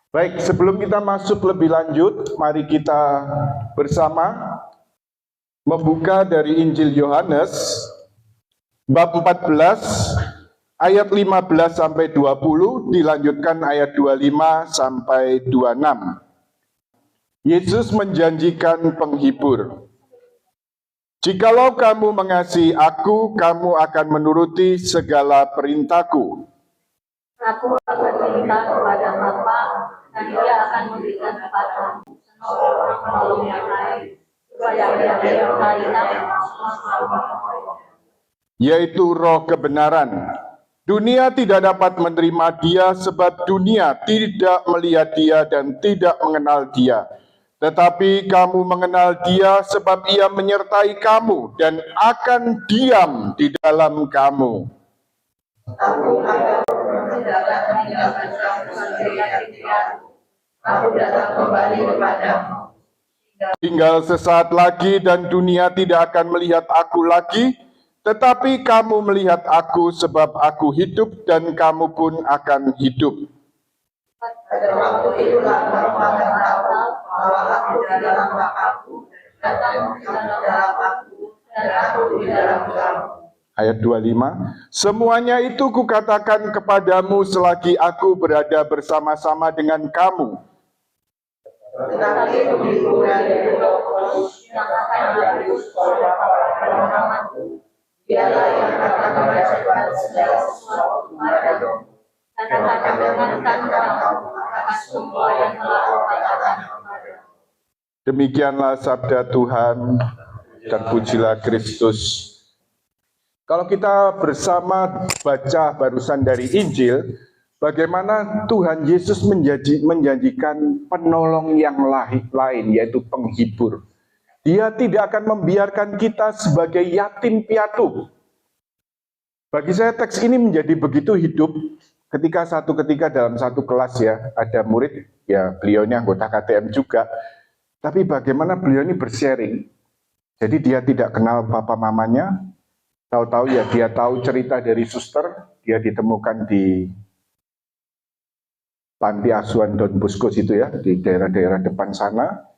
Baik, sebelum kita masuk lebih lanjut, mari kita bersama membuka dari Injil Yohanes bab 14 ayat 15 sampai 20, dilanjutkan ayat 25 sampai 26. Yesus menjanjikan penghibur. Jikalau kamu mengasihi aku, kamu akan menuruti segala perintahku. Aku akan minta kepada Bapa, dan Dia akan memberikan kepadamu seorang penolong yang lain, supaya Dia menyertai kamu, yaitu Roh kebenaran. Dunia tidak dapat menerima Dia sebab dunia tidak melihat Dia dan tidak mengenal Dia. Tetapi kamu mengenal Dia sebab Ia menyertai kamu dan akan diam di dalam kamu. Aku tidak meninggalkan kamu sendirian. Aku datang kembali kepadamu. Tinggal sesaat lagi dan dunia tidak akan melihat aku lagi, tetapi kamu melihat aku sebab aku hidup dan kamu pun akan hidup. Pada waktu itulah kamu akan tahu bahwa aku di dalam Bapa-Ku, dan kamu di dalam aku, dan aku di dalam kamu. Ayat 25, semuanya itu kukatakan kepadamu selagi aku berada bersama-sama dengan kamu. Tetapi begitu dari Roh Kudus yang akan menebus pengalamanku, Dialah yang akan mengajarkan segala sesuatu kepadamu, dan akan mengingatkan kamu akan semua yang telah kukatakan kepadamu. Demikianlah sabda Tuhan, terpujilah Kristus. Kalau kita bersama baca barusan dari Injil, bagaimana Tuhan Yesus menjanjikan penolong yang lain, yaitu penghibur. Dia tidak akan membiarkan kita sebagai yatim piatu. Bagi saya teks ini menjadi begitu hidup ketika dalam satu kelas ya, ada murid, ya beliau ini anggota KTM juga, tapi bagaimana beliau ini bersharing. Jadi dia tidak kenal papa mamanya, tahu-tahu ya dia tahu cerita dari suster, dia ditemukan di panti asuhan Don Bosco situ ya, di daerah-daerah depan sana.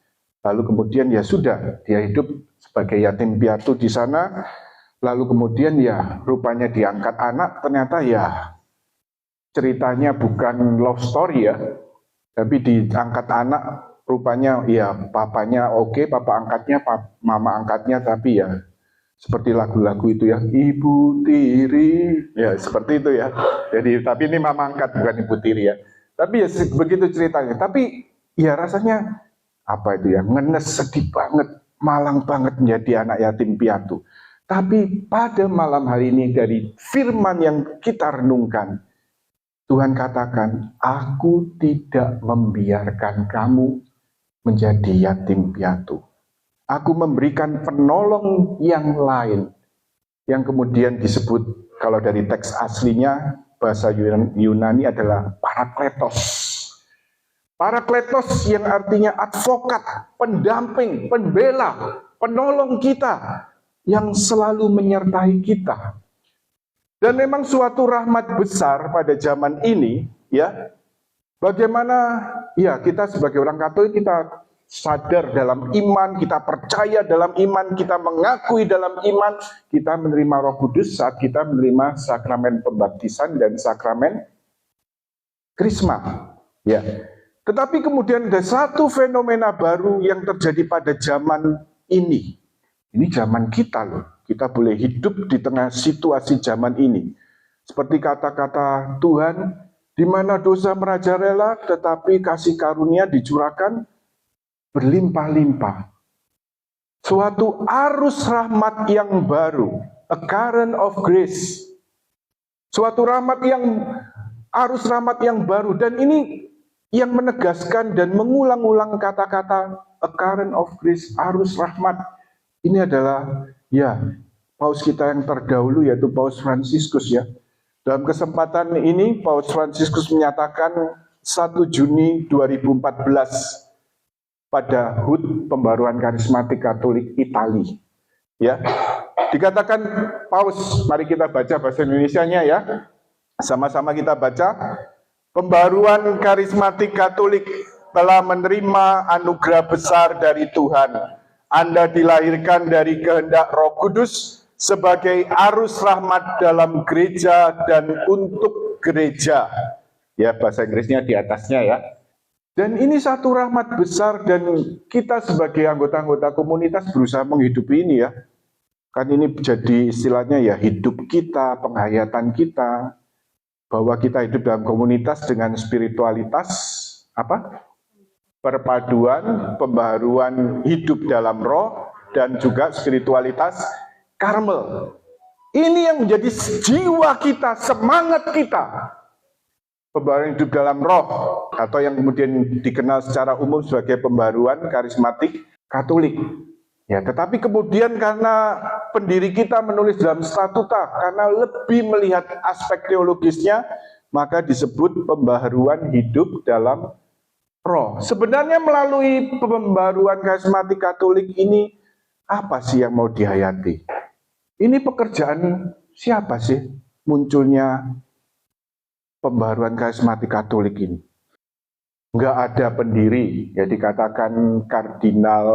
Lalu kemudian ya sudah, dia hidup sebagai yatim piatu di sana. Lalu kemudian ya rupanya diangkat anak, ternyata ya ceritanya bukan love story ya, tapi diangkat anak rupanya ya papanya oke, papa angkatnya, mama angkatnya, tapi ya seperti lagu-lagu itu ya, ibu tiri, ya seperti itu ya. Jadi tapi ini mama angkat bukan ibu tiri ya. Tapi ya begitu ceritanya. Tapi ya rasanya apa itu ya, ngenes, sedih banget, malang banget menjadi anak yatim piatu. Tapi pada malam hari ini dari firman yang kita renungkan, Tuhan katakan, aku tidak membiarkan kamu menjadi yatim piatu. Aku memberikan penolong yang lain, yang kemudian disebut, kalau dari teks aslinya, bahasa Yunani adalah parakletos. Parakletos yang artinya advokat, pendamping, pembela, penolong kita, yang selalu menyertai kita. Dan memang suatu rahmat besar pada zaman ini, ya, bagaimana ya kita sebagai orang Katolik kita sadar dalam iman, kita percaya dalam iman, kita mengakui dalam iman, kita menerima Roh Kudus saat kita menerima sakramen pembaptisan dan sakramen Krisma. Ya. Tetapi kemudian ada satu fenomena baru yang terjadi pada zaman ini. Ini zaman kita loh. Kita boleh hidup di tengah situasi zaman ini. Seperti kata-kata Tuhan, di mana dosa merajalela, tetapi kasih karunia dicurahkan berlimpah-limpah. Suatu arus rahmat yang baru, a current of grace. Suatu arus rahmat yang baru, dan ini yang menegaskan dan mengulang-ulang kata-kata a current of grace, arus rahmat. Ini adalah ya Paus kita yang terdahulu, yaitu Paus Fransiskus ya. Dalam kesempatan ini Paus Fransiskus menyatakan 1 Juni 2014 pada HUT Pembaruan Karismatik Katolik Italia. Ya. Dikatakan Paus, mari kita baca bahasa Indonesianya ya. Sama-sama kita baca. Pembaruan karismatik Katolik telah menerima anugerah besar dari Tuhan. Anda dilahirkan dari kehendak Roh Kudus sebagai arus rahmat dalam gereja dan untuk gereja. Ya, bahasa Inggrisnya di atasnya ya. Dan ini satu rahmat besar dan kita sebagai anggota-anggota komunitas berusaha menghidupi ini ya. Kan ini jadi istilahnya ya hidup kita, penghayatan kita, bahwa kita hidup dalam komunitas dengan spiritualitas apa? Perpaduan, pembaharuan hidup dalam roh dan juga spiritualitas Karmel. Ini yang menjadi jiwa kita, semangat kita. Pembaharuan hidup dalam roh atau yang kemudian dikenal secara umum sebagai pembaharuan karismatik Katolik. Ya, tetapi kemudian karena pendiri kita menulis dalam statuta, karena lebih melihat aspek teologisnya, maka disebut pembaharuan hidup dalam roh. Sebenarnya melalui pembaharuan karismatik Katolik ini, apa sih yang mau dihayati? Ini pekerjaan siapa sih munculnya pembaharuan karismatik Katolik ini? Enggak ada pendiri, ya dikatakan kardinal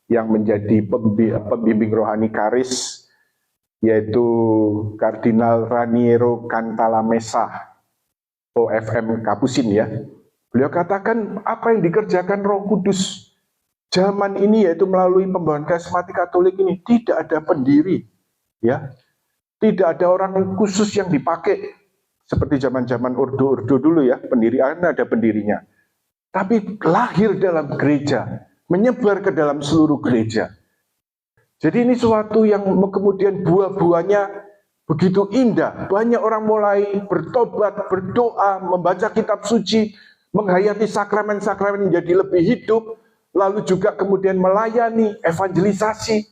yang menjadi pembimbing rohani karis, yaitu Kardinal Raniero Cantalamessa, OFM Kapusin ya. Beliau katakan apa yang dikerjakan Roh Kudus zaman ini yaitu melalui pembaharuan karismatik Katolik ini tidak ada pendiri, ya, tidak ada orang khusus yang dipakai seperti zaman-zaman ordo-ordo dulu ya, pendiri ada pendirinya, tapi lahir dalam gereja, menyebar ke dalam seluruh gereja. Jadi ini suatu yang kemudian buah-buahnya begitu indah. Banyak orang mulai bertobat, berdoa, membaca kitab suci, menghayati sakramen-sakramen menjadi lebih hidup, lalu juga kemudian melayani, evangelisasi.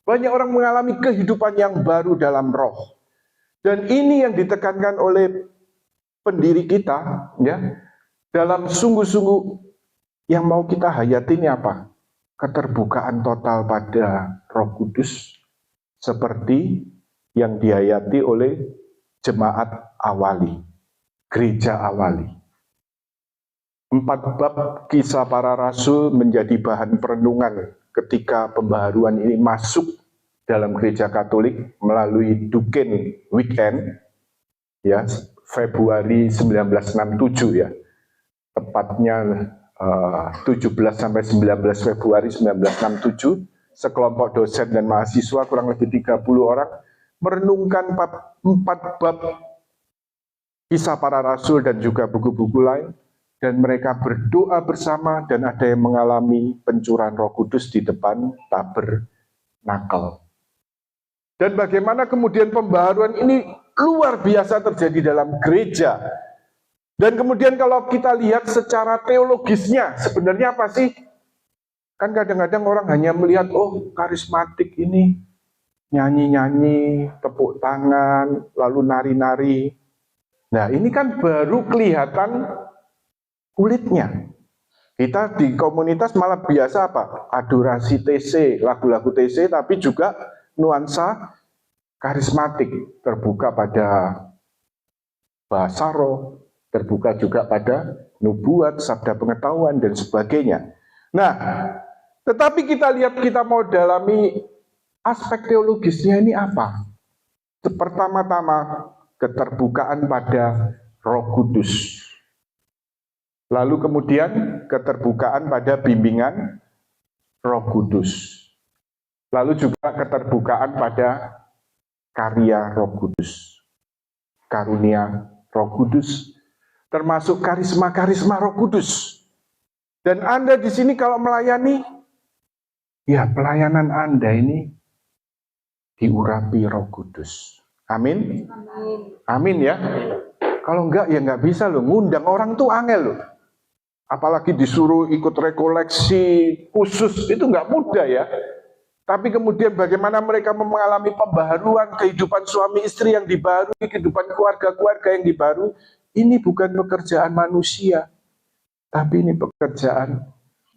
Banyak orang mengalami kehidupan yang baru dalam roh. Dan ini yang ditekankan oleh pendiri kita, ya, dalam sungguh-sungguh yang mau kita hayati ini apa? Keterbukaan total pada Roh Kudus seperti yang dihayati oleh jemaat awali, gereja awali. 4 bab kisah para rasul menjadi bahan perenungan ketika pembaharuan ini masuk dalam gereja Katolik melalui Duken Weekend, ya, Februari 1967 ya, tepatnya 17 sampai 19 Februari 1967, sekelompok dosen dan mahasiswa kurang lebih 30 orang merenungkan 4 bab kisah para rasul dan juga buku-buku lain, dan mereka berdoa bersama dan ada yang mengalami pencurahan Roh Kudus di depan tabernakel. Dan bagaimana kemudian pembaharuan ini luar biasa terjadi dalam gereja. Dan kemudian kalau kita lihat secara teologisnya, sebenarnya apa sih? Kan kadang-kadang orang hanya melihat, oh karismatik ini, nyanyi-nyanyi, tepuk tangan, lalu nari-nari. Nah ini kan baru kelihatan kulitnya. Kita di komunitas malah biasa apa? Adorasi TC, lagu-lagu TC, tapi juga nuansa karismatik, terbuka pada bahasa roh, terbuka juga pada nubuat, sabda pengetahuan, dan sebagainya. Nah, tetapi kita lihat, kita mau dalami aspek teologisnya ini apa? Pertama-tama, keterbukaan pada Roh Kudus. Lalu kemudian, keterbukaan pada bimbingan Roh Kudus. Lalu juga keterbukaan pada karya Roh Kudus. Karunia Roh Kudus, termasuk karisma-karisma Roh Kudus. Dan Anda di sini kalau melayani, ya pelayanan Anda ini diurapi Roh Kudus. Amin? Amin ya. Kalau enggak ya enggak bisa loh, ngundang orang tuh angel loh. Apalagi disuruh ikut rekoleksi khusus, itu enggak mudah ya. Tapi kemudian bagaimana mereka mengalami pembaharuan kehidupan suami istri yang dibarui, kehidupan keluarga-keluarga yang dibarui. Ini bukan pekerjaan manusia, tapi ini pekerjaan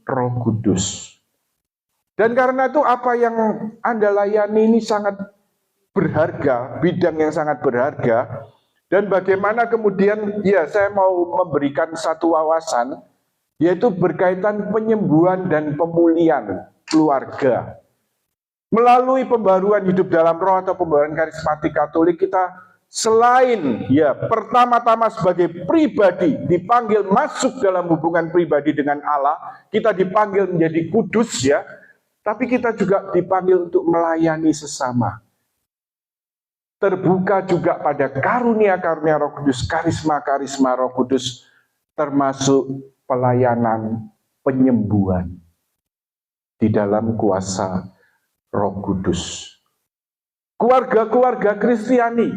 Roh Kudus. Dan karena itu apa yang Anda layani ini sangat berharga, bidang yang sangat berharga. Dan bagaimana kemudian, ya saya mau memberikan satu wawasan, yaitu berkaitan penyembuhan dan pemulihan keluarga. Melalui pembaruan hidup dalam roh atau pembaruan karismatik Katolik, kita selain ya pertama-tama sebagai pribadi dipanggil masuk dalam hubungan pribadi dengan Allah, kita dipanggil menjadi kudus ya, tapi kita juga dipanggil untuk melayani sesama. Terbuka juga pada karunia-karunia Roh Kudus, karisma-karisma Roh Kudus, termasuk pelayanan penyembuhan di dalam kuasa Roh Kudus. Keluarga-keluarga Kristiani,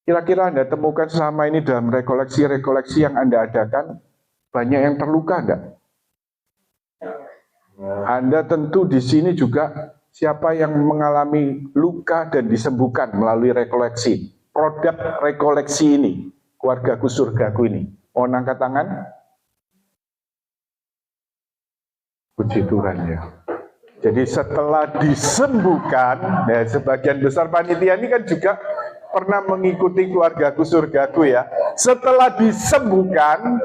kira-kira Anda temukan selama ini dalam rekoleksi-rekoleksi yang Anda adakan, banyak yang terluka enggak? Anda tentu di sini juga siapa yang mengalami luka dan disembuhkan melalui rekoleksi. Produk rekoleksi ini, keluargaku surgaku ini. Mau angkat tangan? Puji Tuhan ya. Jadi setelah disembuhkan, ya sebagian besar panitia ini kan juga pernah mengikuti keluargaku surgaku ya. Setelah disembuhkan,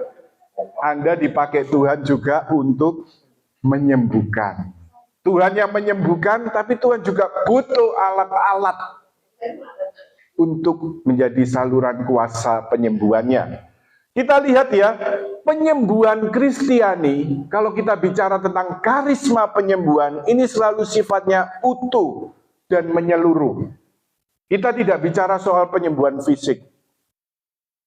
Anda dipakai Tuhan juga untuk menyembuhkan. Tuhan yang menyembuhkan, tapi Tuhan juga butuh alat-alat untuk menjadi saluran kuasa penyembuhannya. Kita lihat ya, penyembuhan Kristiani, kalau kita bicara tentang karisma penyembuhan, ini selalu sifatnya utuh dan menyeluruh. Kita tidak bicara soal penyembuhan fisik,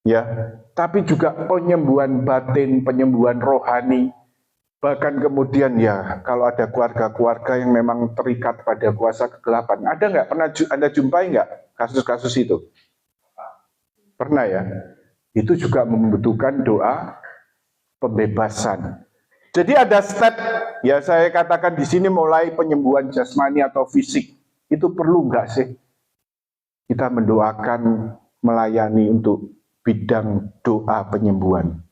ya, tapi juga penyembuhan batin, penyembuhan rohani. Bahkan kemudian ya, kalau ada keluarga-keluarga yang memang terikat pada kuasa kegelapan, ada nggak? Pernah Anda jumpai nggak kasus-kasus itu? Pernah ya? Itu juga membutuhkan doa pembebasan. Jadi ada step, ya saya katakan di sini mulai penyembuhan jasmani atau fisik. Itu perlu nggak sih? Kita mendoakan, melayani untuk bidang doa penyembuhan.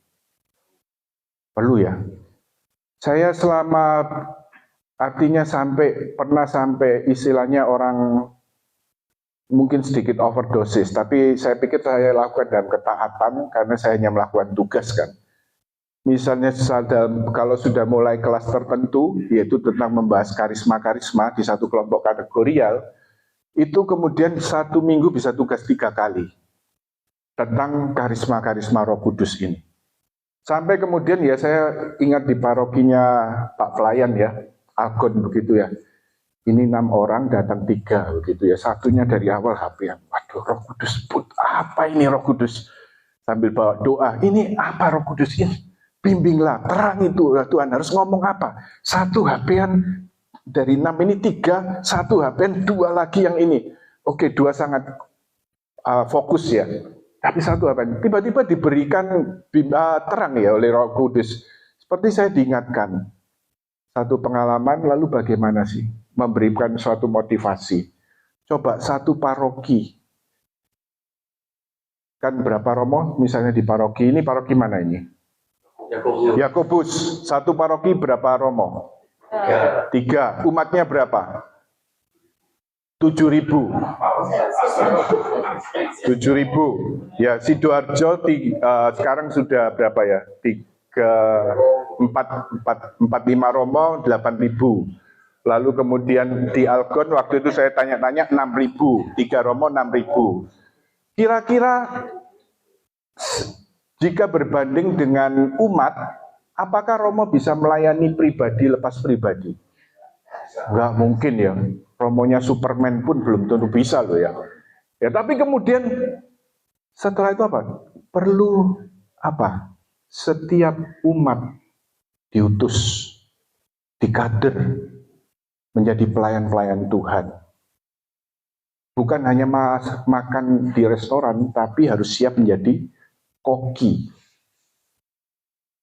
Perlu ya? Saya selama artinya pernah sampai istilahnya orang mungkin sedikit overdosis, tapi saya pikir saya lakukan dalam ketaatan karena saya hanya melakukan tugas kan. Misalnya kalau sudah mulai kelas tertentu, yaitu tentang membahas karisma-karisma di satu kelompok kategorial, itu kemudian 1 minggu bisa tugas 3 kali tentang karisma-karisma Roh Kudus ini. Sampai kemudian ya saya ingat di parokinya Pak Pelayan ya, Algon begitu ya. Ini 6 orang datang 3 begitu ya. Satunya dari awal HP-an. Waduh, Roh Kudus, apa ini Roh Kudus? Sambil bawa doa, ini apa Roh Kudus ini? Bimbinglah, terang itu Tuhan harus ngomong apa? 1 HP-an dari 6 ini 3, 1 HP-an 2 lagi yang ini. Oke, 2 sangat fokus ya. Tapi 1 HP-an tiba-tiba diberikan terang ya oleh Roh Kudus. Seperti saya diingatkan, satu pengalaman lalu bagaimana sih? Memberikan suatu motivasi. Coba 1 paroki. Kan berapa romo? Misalnya di paroki ini, paroki mana ini? Yakobus. 1 paroki berapa romo? 3. Umatnya berapa? 7.000. 7.000. Ya, Sidoarjo sekarang sudah berapa ya? 45 romo, 8.000. Lalu kemudian di Algon waktu itu saya tanya-tanya 6.000, 3 romo 6.000. Kira-kira jika berbanding dengan umat, apakah romo bisa melayani pribadi lepas pribadi? Enggak mungkin ya. Romonya Superman pun belum tentu bisa loh ya. Ya tapi kemudian setelah itu apa? Perlu apa? Setiap umat diutus, dikader menjadi pelayan-pelayan Tuhan. Bukan hanya makan di restoran, tapi harus siap menjadi koki.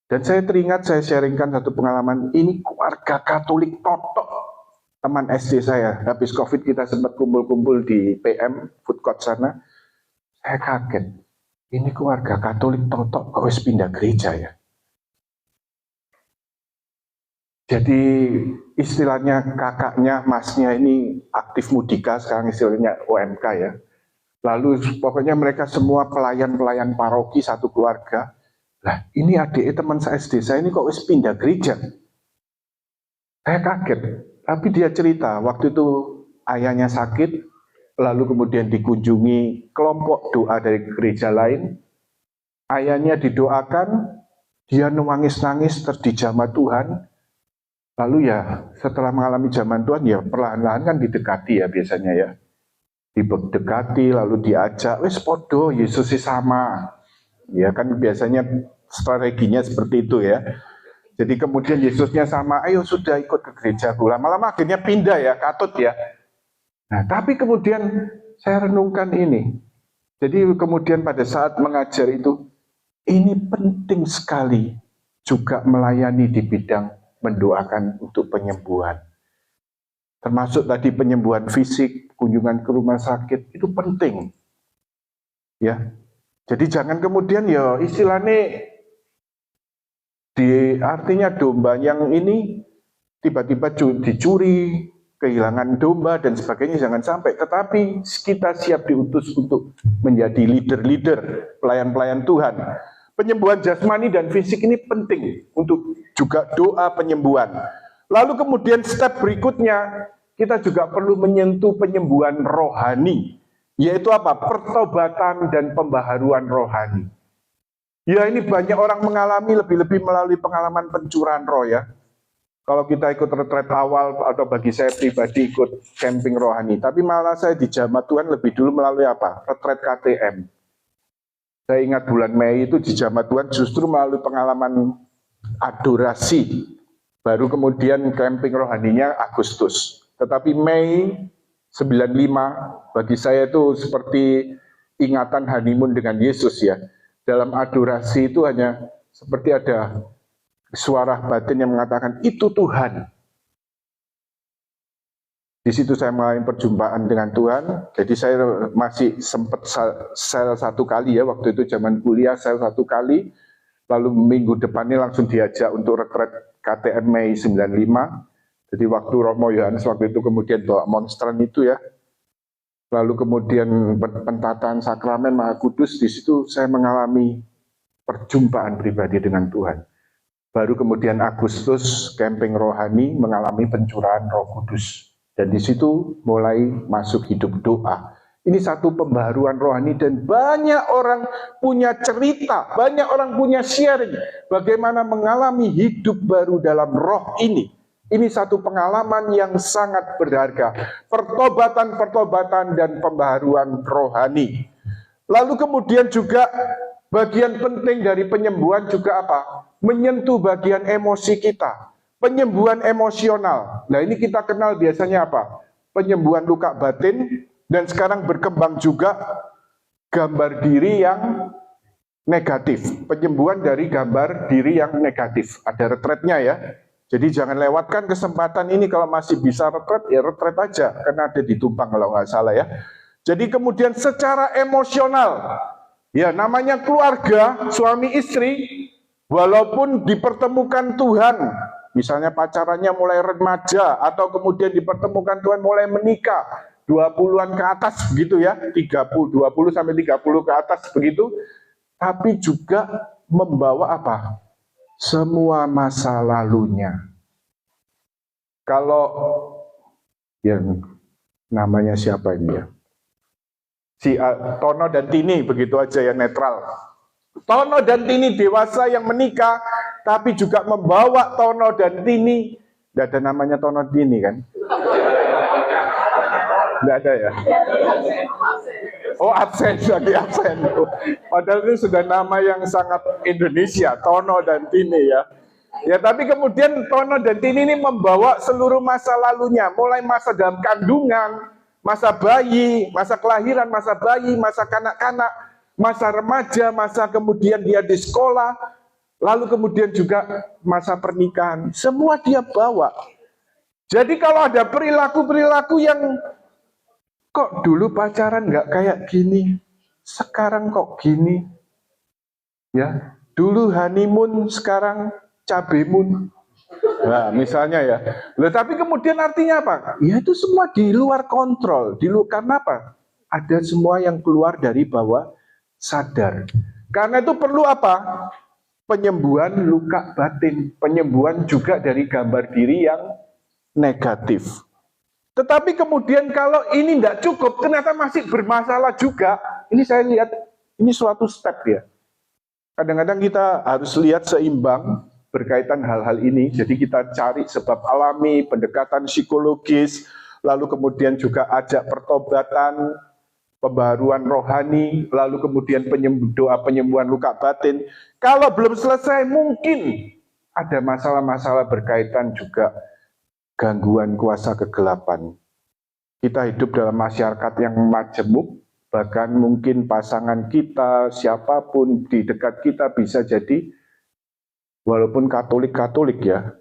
Dan saya teringat, saya sharingkan satu pengalaman, ini keluarga Katolik totok. Teman SD saya, habis COVID kita sempat kumpul-kumpul di PM, food court sana. Saya kaget, ini keluarga Katolik totok, kok wis pindah gereja ya. Jadi istilahnya kakaknya, masnya ini aktif mudika, sekarang istilahnya OMK ya. Lalu pokoknya mereka semua pelayan-pelayan paroki satu keluarga. Lah ini adik teman saya SD saya ini kok wis pindah gereja. Saya kaget. Tapi dia cerita waktu itu ayahnya sakit, lalu kemudian dikunjungi kelompok doa dari gereja lain. Ayahnya didoakan, dia nangis-nangis terus dijamah Tuhan. Lalu ya setelah mengalami jaman Tuhan ya perlahan-lahan kan didekati ya biasanya ya. Didekati lalu diajak, wes podo Yesus sih sama. Ya kan biasanya strateginya seperti itu ya. Jadi kemudian Yesusnya sama, ayo sudah ikut ke gereja pula. Malah akhirnya pindah ya, katut ya. Nah tapi kemudian saya renungkan ini. Jadi kemudian pada saat mengajar itu, ini penting sekali juga melayani di bidang mendoakan untuk penyembuhan. Termasuk tadi penyembuhan fisik, kunjungan ke rumah sakit, itu penting. Ya. Jadi jangan kemudian ya istilahnya artinya domba yang ini tiba-tiba dicuri, kehilangan domba dan sebagainya, jangan sampai. Tetapi kita siap diutus untuk menjadi leader-leader, pelayan-pelayan Tuhan. Penyembuhan jasmani dan fisik ini penting untuk juga doa penyembuhan. Lalu kemudian step berikutnya, kita juga perlu menyentuh penyembuhan rohani. Yaitu apa? Pertobatan dan pembaharuan rohani. Ya ini banyak orang mengalami lebih-lebih melalui pengalaman pencurahan roh ya. Kalau kita ikut retret awal atau bagi saya pribadi ikut camping rohani. Tapi malah saya di Jamaat Tuhan lebih dulu melalui apa? Retret KTM. Saya ingat bulan Mei itu di Jamaat Tuhan justru melalui pengalaman adorasi. Baru kemudian camping rohaninya Agustus. Tetapi Mei 95 bagi saya itu seperti ingatan honeymoon dengan Yesus ya. Dalam adorasi itu hanya seperti ada suara batin yang mengatakan, itu Tuhan. Di situ saya mengalami perjumpaan dengan Tuhan. Jadi saya masih sempat sel satu kali ya, waktu itu zaman kuliah sel satu kali. Lalu minggu depannya langsung diajak untuk retret KTM Mei 95. Jadi waktu Romo Yohanes waktu itu kemudian bawa monstran itu ya. Lalu kemudian pentataan sakramen Maha Kudus, di situ saya mengalami perjumpaan pribadi dengan Tuhan. Baru kemudian Agustus camping rohani mengalami pencurahan Roh Kudus. Dan di situ mulai masuk hidup doa. Ini satu pembaharuan rohani dan banyak orang punya cerita, banyak orang punya sharing bagaimana mengalami hidup baru dalam roh ini. Ini satu pengalaman yang sangat berharga. Pertobatan-pertobatan dan pembaharuan rohani. Lalu kemudian juga bagian penting dari penyembuhan juga apa? Menyentuh bagian emosi kita. Penyembuhan emosional. Nah ini kita kenal biasanya apa? Penyembuhan luka batin dan sekarang berkembang juga gambar diri yang negatif. Penyembuhan dari gambar diri yang negatif. Ada retretnya ya. Jadi jangan lewatkan kesempatan ini kalau masih bisa retret, ya retret aja. Karena ada di Tumpang kalau nggak salah ya. Jadi kemudian secara emosional, ya namanya keluarga, suami istri, walaupun dipertemukan Tuhan, misalnya pacarannya mulai remaja, atau kemudian dipertemukan Tuhan mulai menikah, 20-an ke atas begitu ya, 20 sampai 30 ke atas begitu, tapi juga membawa apa? Semua masa lalunya. Kalau yang namanya siapa ini ya? Si Tono dan Tini, begitu aja ya netral. Tono dan Tini dewasa yang menikah, tapi juga membawa Tono dan Tini. Tidak ada namanya Tono Tini kan? Tidak ada ya? Oh absen, lagi absen. Padahal itu sudah nama yang sangat Indonesia, Tono dan Tini ya. Ya tapi kemudian Tono dan Tini ini membawa seluruh masa lalunya, mulai masa dalam kandungan, masa bayi, masa kelahiran, masa bayi, masa kanak-kanak, masa remaja, masa kemudian dia di sekolah, lalu kemudian juga masa pernikahan. Semua dia bawa. Jadi kalau ada perilaku-perilaku yang kok dulu pacaran nggak kayak gini, sekarang kok gini, ya dulu honeymoon, sekarang cabemun, nah misalnya ya. Loh, tapi kemudian artinya apa? Ya itu semua di luar kontrol, karena apa? ada semua yang keluar dari bawah sadar. Karena itu perlu apa? Penyembuhan luka batin, penyembuhan juga dari gambar diri yang negatif. Tetapi kemudian kalau ini tidak cukup, ternyata masih bermasalah juga. Ini saya lihat, ini suatu step ya. Kadang-kadang kita harus lihat seimbang berkaitan hal-hal ini. Jadi kita cari sebab alami, pendekatan psikologis, lalu kemudian juga ajak pertobatan, pembaharuan rohani, lalu kemudian doa penyembuhan luka batin. Kalau belum selesai, mungkin ada masalah-masalah berkaitan juga gangguan kuasa kegelapan. Kita hidup dalam masyarakat yang majemuk, bahkan mungkin pasangan kita, siapapun di dekat kita bisa jadi, walaupun Katolik-Katolik ya.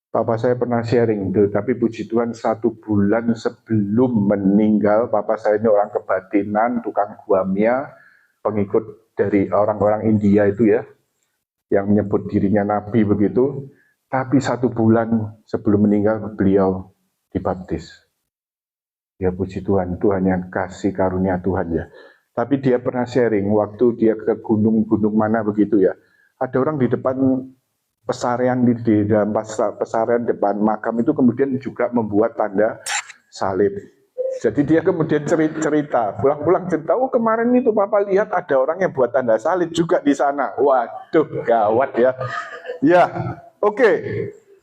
Papa saya pernah sharing itu, tapi puji Tuhan 1 bulan sebelum meninggal, papa saya ini orang kebatinan, tukang guamia, pengikut dari orang-orang India itu ya, yang menyebut dirinya nabi begitu. Tapi 1 bulan sebelum meninggal beliau dibaptis. Ya puji Tuhan, itu hanya kasih karunia Tuhan ya. Tapi dia pernah sharing, waktu dia ke gunung-gunung mana begitu ya, ada orang di depan pesarian, di dalam pesarian depan makam itu kemudian juga membuat tanda salib. Jadi dia kemudian cerita, pulang-pulang cerita, oh kemarin itu Papa lihat ada orang yang buat tanda salib juga di sana. Waduh, gawat ya. Ya, oke.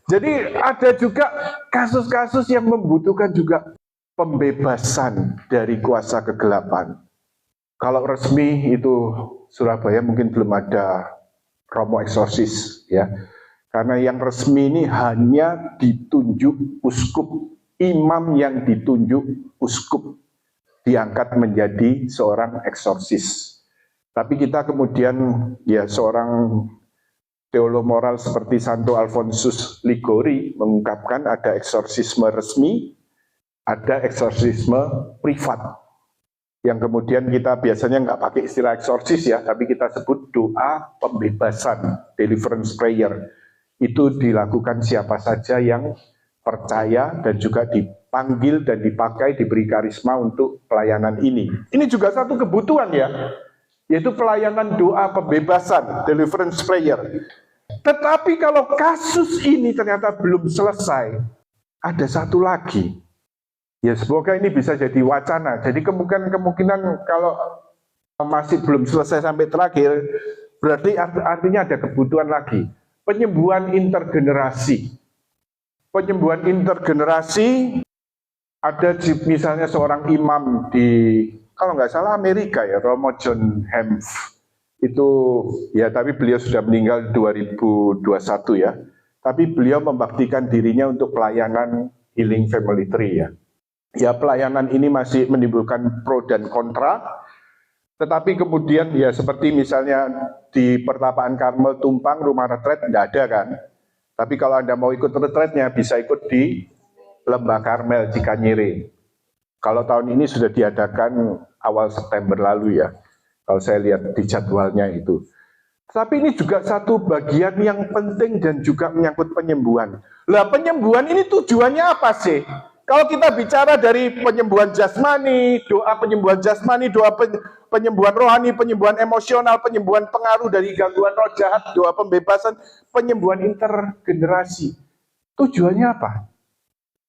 Jadi ada juga kasus-kasus yang membutuhkan juga pembebasan dari kuasa kegelapan. Kalau resmi itu Surabaya mungkin belum ada Romo eksorsis ya. Karena yang resmi ini hanya ditunjuk uskup, imam yang ditunjuk uskup diangkat menjadi seorang eksorsis. Tapi kita kemudian ya seorang teolog moral seperti Santo Alfonsus Ligori mengungkapkan ada eksorsisme resmi, ada eksorsisme privat. Yang kemudian kita biasanya nggak pakai istilah eksorsis ya, tapi kita sebut doa pembebasan, deliverance prayer. Itu dilakukan siapa saja yang percaya dan juga dipanggil dan dipakai, diberi karisma untuk pelayanan ini. Ini juga satu kebutuhan ya, yaitu pelayanan doa pembebasan, deliverance prayer. Tetapi kalau kasus ini ternyata belum selesai, ada satu lagi. Ya semoga ini bisa jadi wacana. Jadi kemungkinan kalau masih belum selesai sampai terakhir, berarti artinya ada kebutuhan lagi. Penyembuhan intergenerasi. Penyembuhan intergenerasi ada misalnya seorang imam di, kalau nggak salah Amerika ya, Romo John Hemph. Itu ya, tapi beliau sudah meninggal 2021 ya. Tapi beliau membaktikan dirinya untuk pelayanan Healing Family Tree ya. Ya pelayanan ini masih menimbulkan pro dan kontra, tetapi kemudian ya seperti misalnya di Pertapaan Karmel Tumpang rumah retret tidak ada kan, tapi kalau Anda mau ikut retretnya bisa ikut di Lembah Karmel Cikanyere. Kalau tahun ini sudah diadakan awal September lalu ya, kalau saya lihat di jadwalnya itu. Tapi ini juga satu bagian yang penting dan juga menyangkut penyembuhan. Lah penyembuhan ini tujuannya apa sih? Kalau kita bicara dari penyembuhan jasmani, doa penyembuhan jasmani, doa penyembuhan rohani, penyembuhan emosional, penyembuhan pengaruh dari gangguan roh jahat, doa pembebasan, penyembuhan intergenerasi. Tujuannya apa?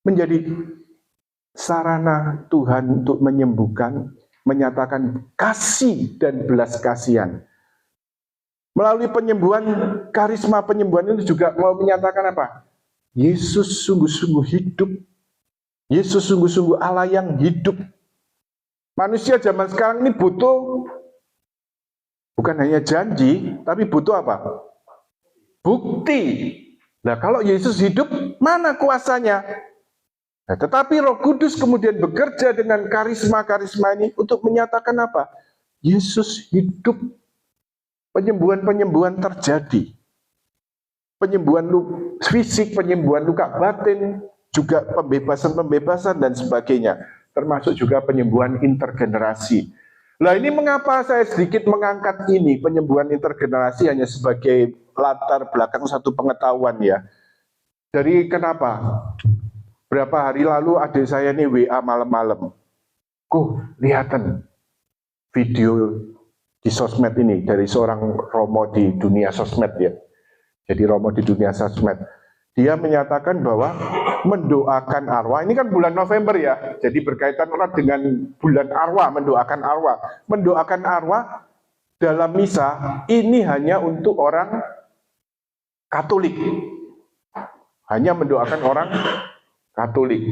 Menjadi sarana Tuhan untuk menyembuhkan, menyatakan kasih dan belas kasihan. Melalui penyembuhan, karisma penyembuhan itu juga mau menyatakan apa? Yesus sungguh-sungguh hidup. Yesus sungguh-sungguh Allah yang hidup. Manusia zaman sekarang ini butuh bukan hanya janji, tapi butuh apa? Bukti. Nah, kalau Yesus hidup, mana kuasanya? Nah, tetapi Roh Kudus kemudian bekerja dengan karisma-karisma ini untuk menyatakan apa? Yesus hidup. Penyembuhan-penyembuhan terjadi. Penyembuhan fisik, penyembuhan luka batin, juga pembebasan-pembebasan dan sebagainya, termasuk juga penyembuhan intergenerasi. Nah ini mengapa saya sedikit mengangkat ini, penyembuhan intergenerasi hanya sebagai latar belakang satu pengetahuan ya. Dari kenapa? Berapa hari lalu adik saya ini WA malam-malam, lihatan video di sosmed ini dari seorang Romo di dunia sosmed ya. Jadi Romo di dunia sosmed. Dia menyatakan bahwa mendoakan arwah, ini kan bulan November ya, jadi berkaitan erat dengan bulan arwah, mendoakan arwah. Mendoakan arwah dalam misa ini hanya untuk orang Katolik. Hanya mendoakan orang Katolik.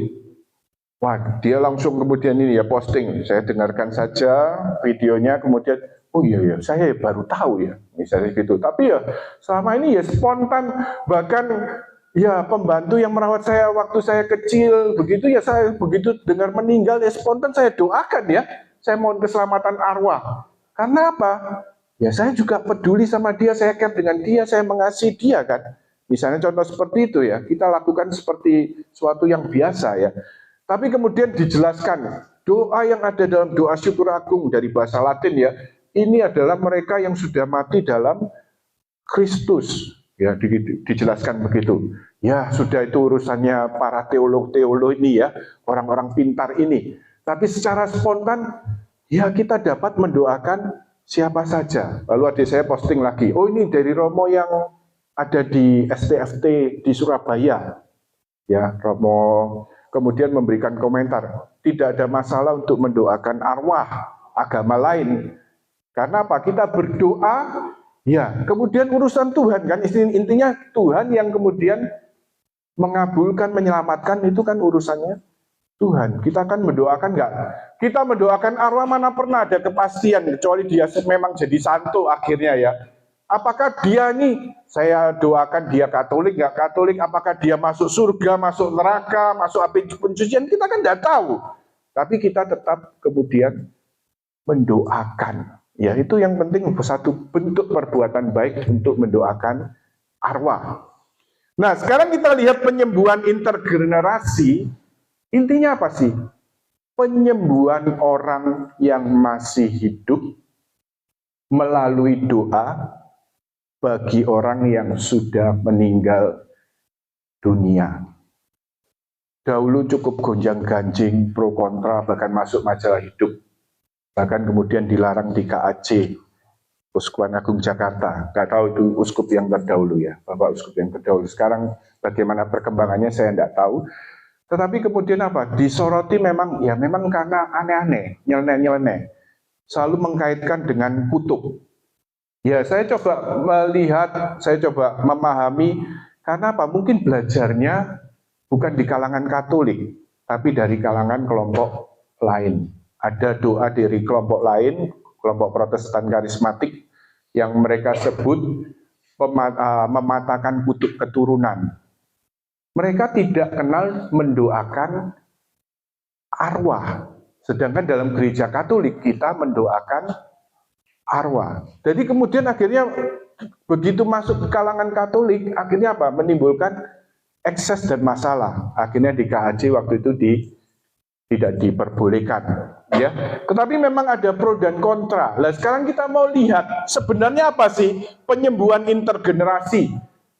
Wah, dia langsung kemudian ini ya posting, saya dengarkan saja videonya, kemudian oh iya saya baru tahu ya, misalnya gitu. Tapi ya selama ini ya spontan, bahkan ya pembantu yang merawat saya waktu saya kecil, begitu ya saya begitu dengar meninggal ya spontan saya doakan ya, saya mohon keselamatan arwah. Karena apa? Ya saya juga peduli sama dia, saya care dengan dia, saya mengasihi dia kan. Misalnya contoh seperti itu ya, kita lakukan seperti suatu yang biasa ya. Tapi kemudian dijelaskan, doa yang ada dalam doa syukur agung dari bahasa Latin ya, ini adalah mereka yang sudah mati dalam Kristus. Ya, dijelaskan begitu. Ya, sudah itu urusannya para teolog-teolog ini ya, orang-orang pintar ini. Tapi secara spontan, ya kita dapat mendoakan siapa saja. Lalu adik saya posting lagi, oh ini dari Romo yang ada di STFT di Surabaya. Ya, Romo kemudian memberikan komentar, tidak ada masalah untuk mendoakan arwah agama lain. Karena apa? Kita berdoa, ya kemudian urusan Tuhan kan, intinya Tuhan yang kemudian mengabulkan, menyelamatkan, itu kan urusannya Tuhan. Kita kan mendoakan enggak? Kita mendoakan arwah mana pernah ada kepastian, kecuali dia memang jadi santo akhirnya ya. Apakah dia nih, saya doakan dia Katolik, nggak Katolik, apakah dia masuk surga, masuk neraka, masuk api pencucian, kita kan nggak tahu. Tapi kita tetap kemudian mendoakan. Ya itu yang penting, satu bentuk perbuatan baik untuk mendoakan arwah. Nah sekarang kita lihat penyembuhan intergenerasi, intinya apa sih? Penyembuhan orang yang masih hidup melalui doa bagi orang yang sudah meninggal dunia. Dahulu cukup gonjang-ganjing, pro kontra, bahkan masuk majalah hidup. Bahkan kemudian dilarang di KAC, Uskupan Agung Jakarta. Nggak tahu itu uskup yang terdahulu ya, Bapak uskup yang terdahulu. Sekarang bagaimana perkembangannya saya nggak tahu. Tetapi kemudian apa? Disoroti memang, ya memang karena aneh-aneh, nyeleneh-nyeleneh. Selalu mengkaitkan dengan kutub. Ya, saya coba melihat, saya coba memahami, karena apa? Mungkin belajarnya bukan di kalangan Katolik, tapi dari kalangan kelompok lain. Ada doa dari kelompok lain, kelompok Protestan karismatik, yang mereka sebut mematahkan kutub keturunan. Mereka tidak kenal mendoakan arwah, sedangkan dalam gereja Katolik kita mendoakan arwah. Jadi kemudian akhirnya begitu masuk ke kalangan Katolik, akhirnya apa? Menimbulkan ekses dan masalah. Akhirnya di KAC waktu itu tidak diperbolehkan, ya. Tetapi memang ada pro dan kontra. Nah, sekarang kita mau lihat sebenarnya apa sih penyembuhan intergenerasi?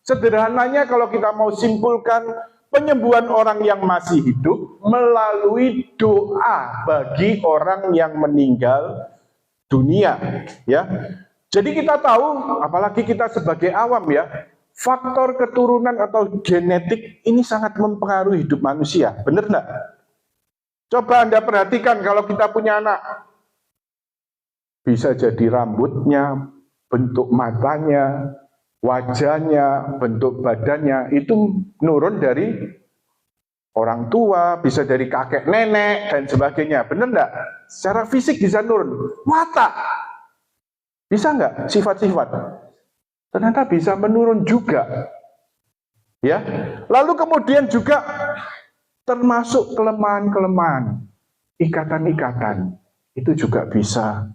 Sederhananya kalau kita mau simpulkan, penyembuhan orang yang masih hidup melalui doa bagi orang yang meninggal dunia, ya. Jadi kita tahu, apalagi kita sebagai awam ya, faktor keturunan atau genetik ini sangat mempengaruhi hidup manusia, benar enggak? Coba Anda perhatikan kalau kita punya anak, bisa jadi rambutnya, bentuk matanya, wajahnya, bentuk badannya itu nurun dari orang tua, bisa dari kakek nenek dan sebagainya, benar enggak? Secara fisik bisa nurun. Watak bisa enggak? Sifat-sifat ternyata bisa menurun juga, ya. Lalu kemudian juga termasuk kelemahan-kelemahan, ikatan-ikatan itu juga bisa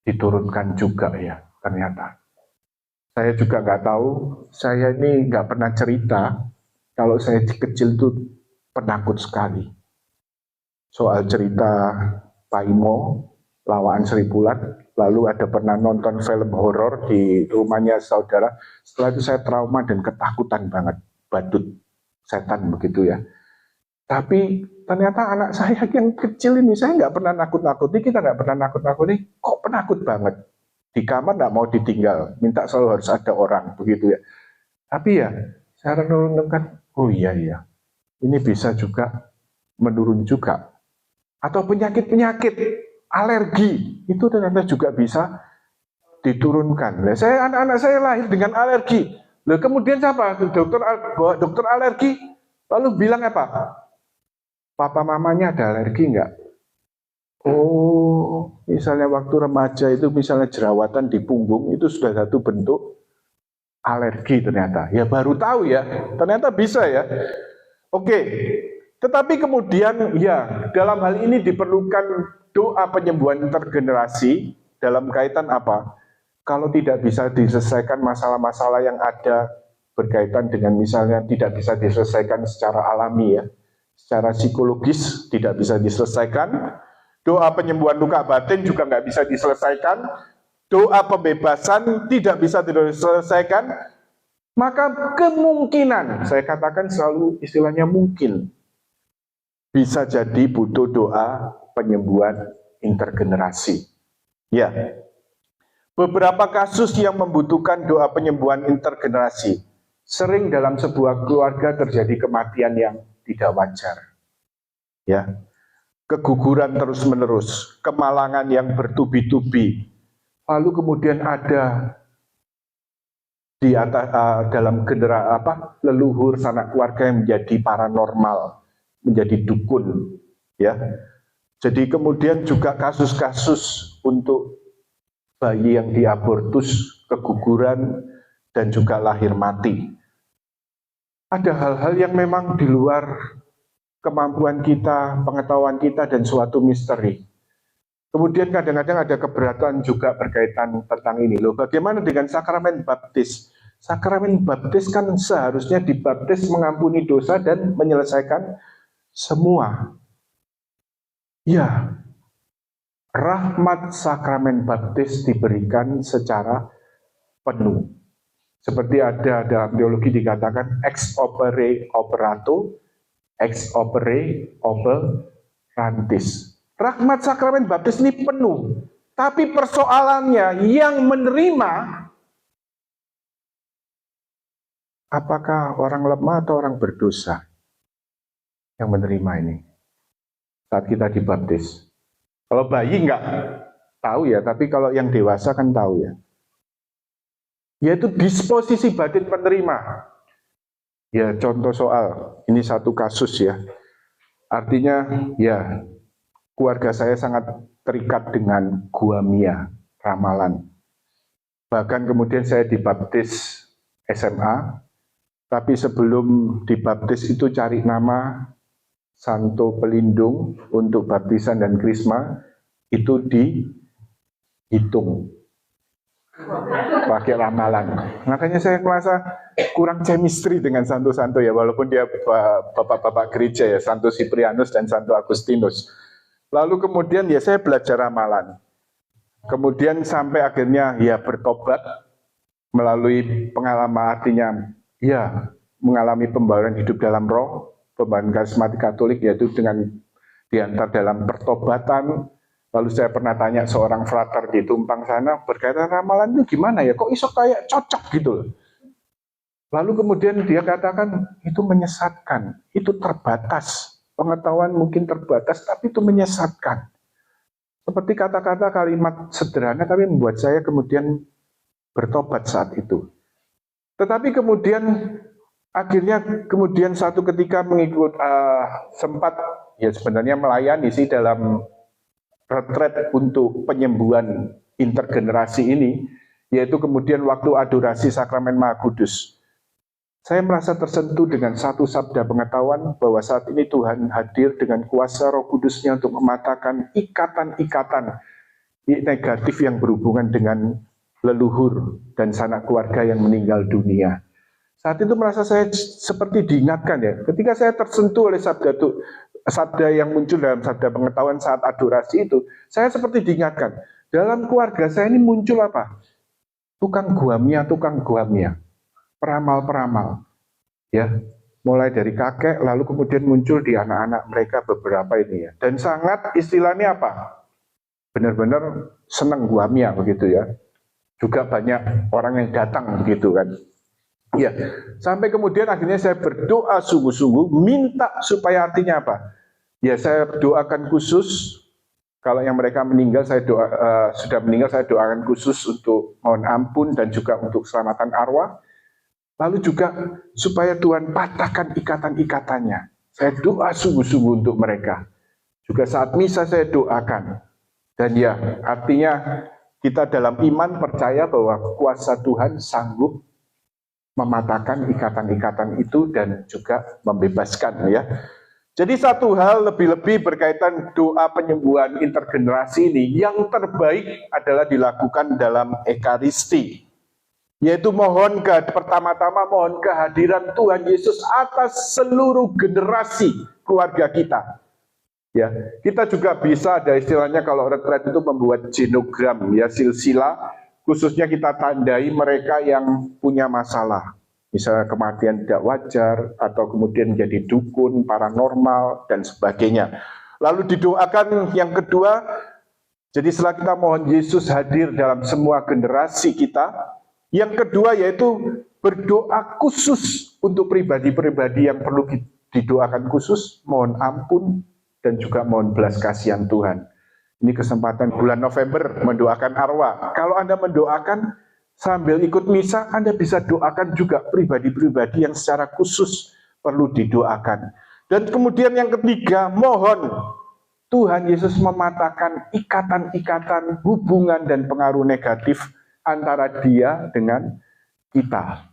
diturunkan juga ya ternyata. Saya juga nggak tahu, saya ini nggak pernah cerita kalau saya kecil itu penakut sekali. Soal cerita Paimo, Lawaan Seribulan, lalu ada pernah nonton film horor di rumahnya saudara. Setelah itu saya trauma dan ketakutan banget, badut setan begitu ya. Tapi ternyata anak saya yang kecil ini, saya nggak pernah nakut-nakuti, kita nggak pernah nakut-nakuti, kok penakut banget. Di kamar nggak mau ditinggal, minta selalu harus ada orang, begitu ya. Tapi ya, saya renungkan, oh iya, ini bisa juga menurun juga. Atau penyakit-penyakit, alergi, itu ternyata juga bisa diturunkan. Nah, anak-anak saya lahir dengan alergi. Lalu kemudian siapa? Dokter alergi, lalu bilang apa? Papa mamanya ada alergi enggak? Oh, misalnya waktu remaja itu misalnya jerawatan di punggung itu sudah satu bentuk alergi ternyata. Ya baru tahu ya, ternyata bisa ya. Oke, tetapi kemudian ya dalam hal ini diperlukan doa penyembuhan intergenerasi dalam kaitan apa? Kalau tidak bisa diselesaikan masalah-masalah yang ada berkaitan dengan misalnya tidak bisa diselesaikan secara alami ya, secara psikologis tidak bisa diselesaikan, doa penyembuhan luka batin juga nggak bisa diselesaikan, doa pembebasan tidak bisa diselesaikan, maka kemungkinan, saya katakan selalu istilahnya mungkin, bisa jadi butuh doa penyembuhan intergenerasi. Ya, beberapa kasus yang membutuhkan doa penyembuhan intergenerasi, sering dalam sebuah keluarga terjadi kematian yang tidak wajar. Ya, keguguran terus-menerus, kemalangan yang bertubi-tubi, lalu kemudian ada di atas dalam leluhur sanak keluarga yang menjadi paranormal, menjadi dukun, ya. Jadi kemudian juga kasus-kasus untuk bayi yang diabortus, keguguran, dan juga lahir mati. Ada hal-hal yang memang di luar kemampuan kita, pengetahuan kita, dan suatu misteri. Kemudian kadang-kadang ada keberatan juga berkaitan tentang ini. Loh, bagaimana dengan sakramen baptis? Sakramen baptis kan seharusnya dibaptis mengampuni dosa dan menyelesaikan semua. Ya, rahmat sakramen baptis diberikan secara penuh. Seperti ada dalam teologi dikatakan ex opere operato, ex opere operantis. Rahmat sakramen baptis ini penuh. Tapi persoalannya yang menerima, apakah orang lemah atau orang berdosa yang menerima ini saat kita dibaptis? Kalau bayi nggak tahu ya, tapi kalau yang dewasa kan tahu ya. Yaitu disposisi batin penerima. Ya contoh soal, ini satu kasus ya. Artinya ya keluarga saya sangat terikat dengan Gua Mia, Ramalan. Bahkan kemudian saya dibaptis SMA, tapi sebelum dibaptis itu cari nama Santo Pelindung untuk baptisan dan krisma, itu dihitung pakai ramalan. Makanya saya merasa kurang chemistry dengan Santo-Santo ya, walaupun dia bapak-bapak gereja ya, Santo Siprianus dan Santo Agustinus. Lalu kemudian ya saya belajar ramalan. Kemudian sampai akhirnya ya bertobat melalui pengalaman, artinya ya mengalami pembaruan hidup dalam roh, pembaruan karismatik Katolik, yaitu dengan diantar dalam pertobatan. Lalu saya pernah tanya seorang frater di Tumpang sana, berkaitan ramalan itu gimana ya, kok iso kayak cocok gitu loh. Lalu kemudian dia katakan, itu menyesatkan, itu terbatas, pengetahuan mungkin terbatas, tapi itu menyesatkan. Seperti kata-kata kalimat sederhana, tapi membuat saya kemudian bertobat saat itu. Tetapi kemudian, akhirnya kemudian satu ketika mengikut, sempat ya sebenarnya melayani sih dalam retret untuk penyembuhan intergenerasi ini, yaitu kemudian waktu adorasi sakramen Maha Kudus. Saya merasa tersentuh dengan satu sabda pengetahuan bahwa saat ini Tuhan hadir dengan kuasa Roh Kudus-Nya untuk mematahkan ikatan-ikatan negatif yang berhubungan dengan leluhur dan sanak keluarga yang meninggal dunia. Saat itu merasa saya seperti diingatkan ya, ketika saya tersentuh oleh sabda yang muncul dalam sabda pengetahuan saat adorasi itu, saya seperti diingatkan, dalam keluarga saya ini muncul apa? Tukang Gua Mia, peramal-peramal. Ya, mulai dari kakek, lalu kemudian muncul di anak-anak mereka beberapa ini ya. Dan sangat istilahnya apa? Benar-benar senang guamia begitu ya. Juga banyak orang yang datang begitu kan. Ya, sampai kemudian akhirnya saya berdoa sungguh-sungguh, minta supaya artinya apa? Ya saya doakan khusus, kalau yang mereka meninggal sudah meninggal saya doakan khusus untuk mohon ampun dan juga untuk keselamatan arwah. Lalu juga supaya Tuhan patahkan ikatan-ikatannya. Saya doa sungguh-sungguh untuk mereka. Juga saat misa saya doakan. Dan ya, artinya kita dalam iman percaya bahwa kuasa Tuhan sanggup mematahkan ikatan-ikatan itu dan juga membebaskan ya. Jadi satu hal lebih-lebih berkaitan doa penyembuhan intergenerasi ini, yang terbaik adalah dilakukan dalam Ekaristi. Yaitu pertama-tama mohon kehadiran Tuhan Yesus atas seluruh generasi keluarga kita. Ya, kita juga bisa ada istilahnya kalau retret itu membuat genogram ya, silsilah, khususnya kita tandai mereka yang punya masalah. Misalnya kematian tidak wajar atau kemudian menjadi dukun, paranormal dan sebagainya. Lalu didoakan yang kedua, jadi setelah kita mohon Yesus hadir dalam semua generasi kita, yang kedua yaitu berdoa khusus untuk pribadi-pribadi yang perlu didoakan khusus, mohon ampun dan juga mohon belas kasihan Tuhan. Ini kesempatan bulan November mendoakan arwah. Kalau Anda mendoakan sambil ikut misa, Anda bisa doakan juga pribadi-pribadi yang secara khusus perlu didoakan. Dan kemudian yang ketiga, mohon Tuhan Yesus mematahkan ikatan-ikatan hubungan dan pengaruh negatif antara Dia dengan kita.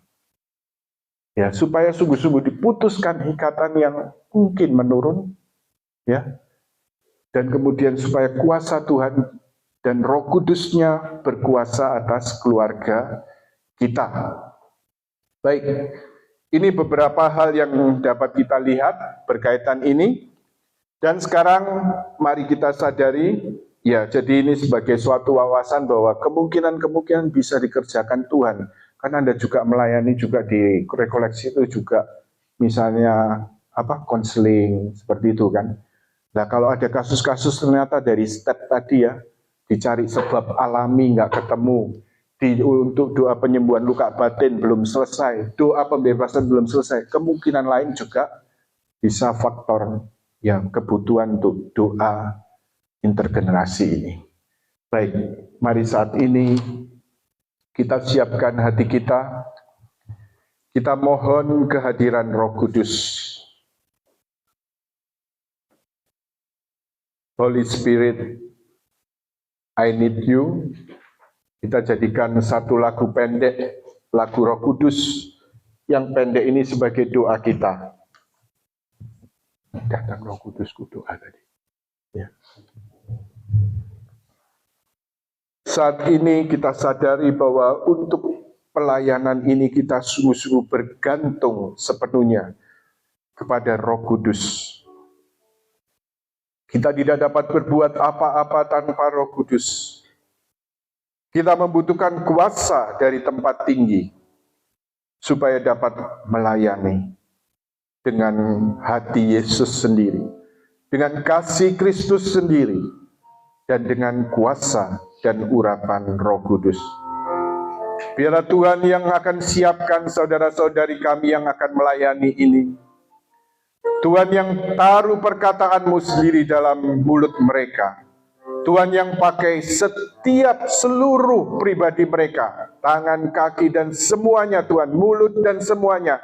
Ya, supaya sungguh-sungguh diputuskan ikatan yang mungkin menurun, ya. Dan kemudian supaya kuasa Tuhan dan Roh Kudus-Nya berkuasa atas keluarga kita. Baik, ini beberapa hal yang dapat kita lihat berkaitan ini. Dan sekarang mari kita sadari, ya, jadi ini sebagai suatu wawasan bahwa kemungkinan-kemungkinan bisa dikerjakan Tuhan. Karena Anda juga melayani juga di rekoleksi itu juga misalnya konseling seperti itu kan. Nah, kalau ada kasus-kasus ternyata dari step tadi ya, dicari sebab alami nggak ketemu, untuk doa penyembuhan luka batin belum selesai, doa pembebasan belum selesai, kemungkinan lain juga bisa faktor yang kebutuhan untuk doa intergenerasi ini. Baik, mari saat ini kita siapkan hati kita, kita mohon kehadiran Roh Kudus. Holy Spirit, I need you. Kita jadikan satu lagu pendek, lagu Roh Kudus, yang pendek ini sebagai doa kita. Datang Roh Kudusku, doa tadi. Ya. Saat ini kita sadari bahwa untuk pelayanan ini kita sungguh-sungguh bergantung sepenuhnya kepada Roh Kudus. Kita tidak dapat berbuat apa-apa tanpa Roh Kudus. Kita membutuhkan kuasa dari tempat tinggi supaya dapat melayani dengan hati Yesus sendiri, dengan kasih Kristus sendiri, dan dengan kuasa dan urapan Roh Kudus. Biarlah Tuhan yang akan siapkan saudara-saudari kami yang akan melayani ini. Tuhan yang taruh perkataan-Mu sendiri dalam mulut mereka. Tuhan yang pakai setiap seluruh pribadi mereka, tangan, kaki, dan semuanya Tuhan, mulut dan semuanya.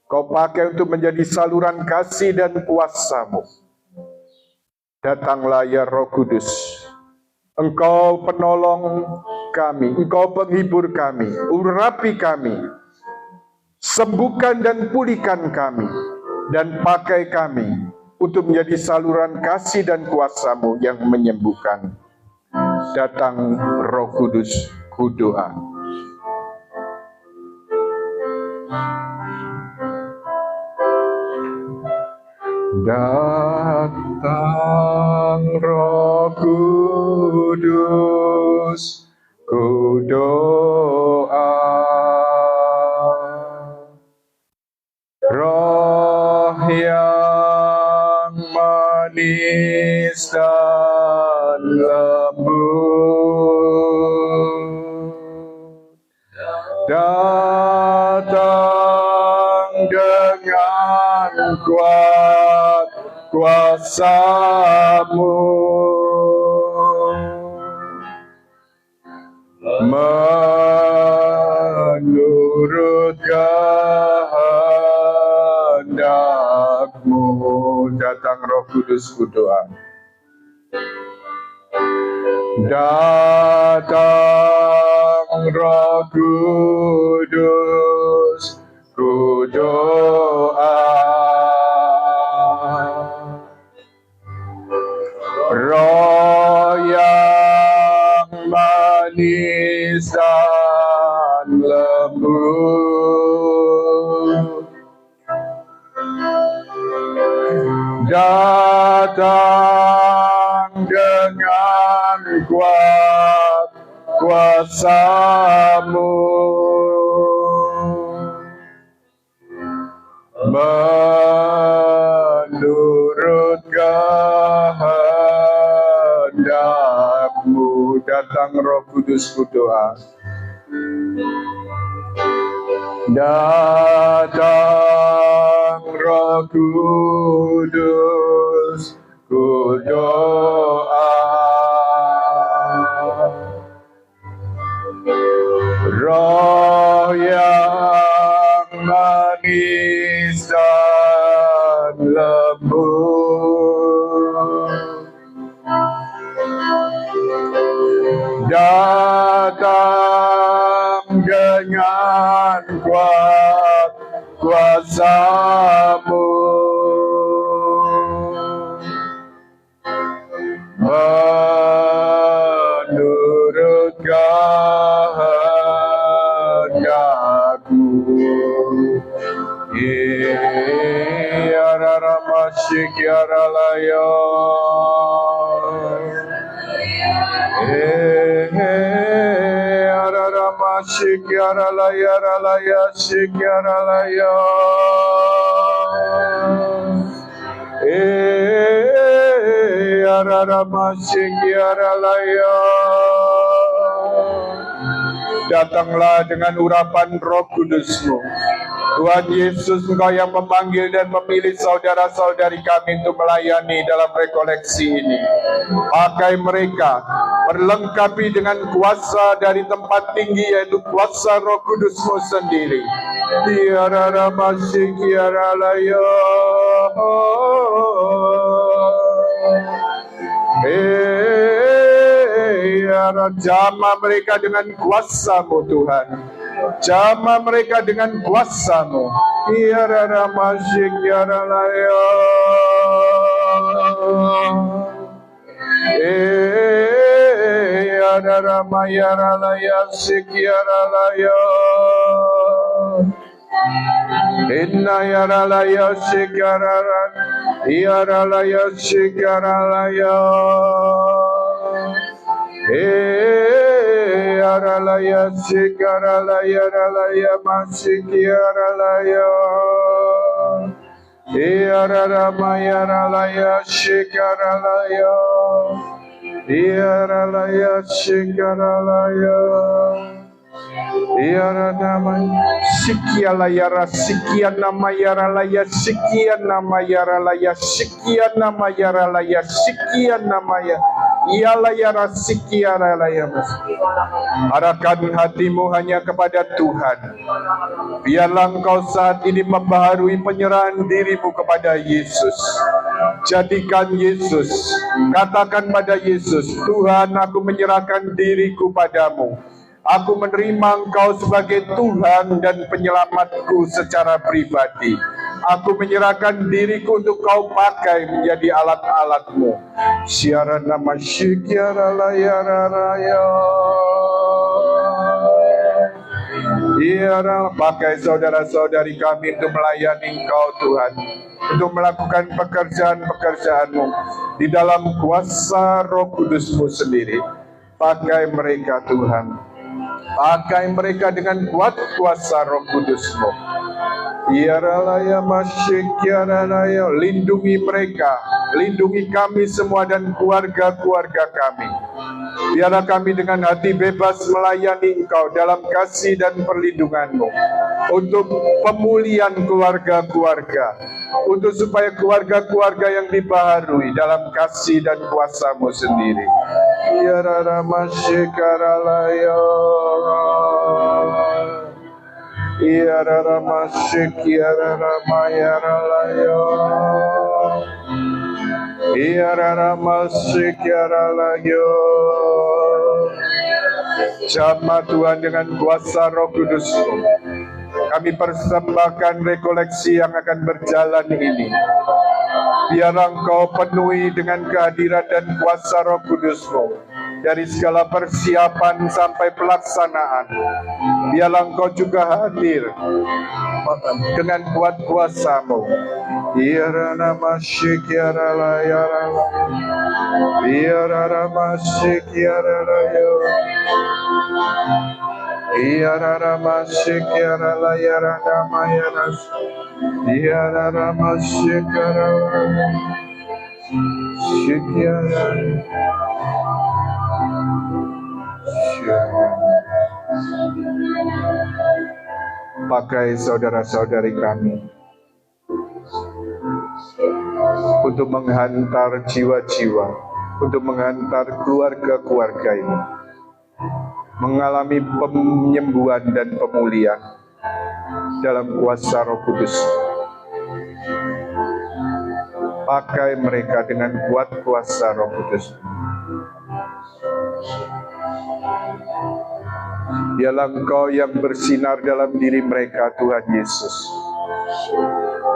Kau pakai untuk menjadi saluran kasih dan kuasa-Mu. Datanglah ya Roh Kudus. Engkau penolong kami, Engkau penghibur kami, urapi kami, sembuhkan dan pulihkan kami, dan pakai kami untuk menjadi saluran kasih dan kuasa-Mu yang menyembuhkan. Datang Roh Kudus, ku doa. Datang Roh Kudus, ku doa. Roh manis dan lembut, datang dengan kuat kuasa-Mu, menurut kehendak-Mu. Datang Roh Kudus, berdoa. Datang Roh Kudus, ku doa. Roh yang manis dan lembut, datang dengan kuat kuasa-Mu, menurut kehendak-Mu. Datang Roh Kudus, berdoa. Datang Roh Kudus, ku doa. Roh yang manis dan lembut, datang dengan kuat kuasa-Mu, menurut kehendak-Mu. Yararamasyik yaralayo, yararamasyik yaralaya yaralaya syik yaralayo, yararamasyik yaralayo. Datanglah dengan urapan Roh Kudus-Mu. Tuhan Yesus, Engkau yang memanggil dan memilih saudara-saudari kami untuk melayani dalam rekoleksi ini. Pakai mereka, perlengkapi dengan kuasa dari tempat tinggi, yaitu kuasa Roh Kudus-Mu sendiri. Tiararamasik yaralayo, jamah mereka dengan kuasa-Mu Tuhan. Jamah mereka dengan kuasa-Mu. Yararamasyik yaralayo, yararama yaralaya syik yaralayo, inna yaralaya syik yaralaya syik yaralayo, yaralaya syik yaralaya masyik yaralayo, yararama yaralaya syik yaralayo, yaralaya syik yaralayo, yaranama sikiala yara sikian nama yaralaya sikian nama yaralaya sikian nama yaralaya sikian nama ya ialah yara sikiaralaya. Arahkan hatimu hanya kepada Tuhan. Biarlah engkau saat ini membaharui penyerahan dirimu kepada Yesus. Jadikan Yesus, katakan pada Yesus, Tuhan, aku menyerahkan diriku padamu. Aku menerima Engkau sebagai Tuhan dan penyelamatku secara pribadi. Aku menyerahkan diriku untuk Kau pakai menjadi alat-alat-Mu. Siaran nama syikiaralayararaya. Biarlah pakai saudara-saudari kami untuk melayani Engkau Tuhan, untuk melakukan pekerjaan-pekerjaan-Mu di dalam kuasa Roh Kudus-Mu sendiri. Pakai mereka Tuhan. Pakai mereka dengan kuat kuasa Roh Kudus-Mu. Yaralaya masyik yaralaya, lindungi mereka Lindungi kami semua dan keluarga-keluarga kami. Biarlah kami dengan hati bebas melayani Engkau dalam kasih dan perlindungan-Mu. Untuk pemulihan keluarga-keluarga. Untuk supaya keluarga-keluarga yang dibaharui dalam kasih dan kuasa-Mu sendiri. Ya Rama Shikaralaya. Ya Rama Shikaralaya. Jamaah Tuhan dengan kuasa Roh Kudus, kami persembahkan rekoleksi yang akan berjalan ini. Biarlah Engkau penuhi dengan kehadiran dan kuasa Roh Kudus-Mu dari segala persiapan sampai pelaksanaan. Biarlah Engkau juga hadir dengan kuat kuasa-Mu. Biarlah masyik ya rala ya rala. Biarlah masyik ya rala ya. Biarlah masyik ya rala ya rala ya ras. Biarlah masyik ya rala. Syik ya rala. Pakai saudara-saudari kami untuk menghantar jiwa-jiwa, untuk menghantar keluarga-keluarga ini mengalami penyembuhan dan pemulihan dalam kuasa Roh Kudus. Pakai mereka dengan kuat kuasa Roh Kudus. Biarlah Engkau yang bersinar dalam diri mereka, Tuhan Yesus.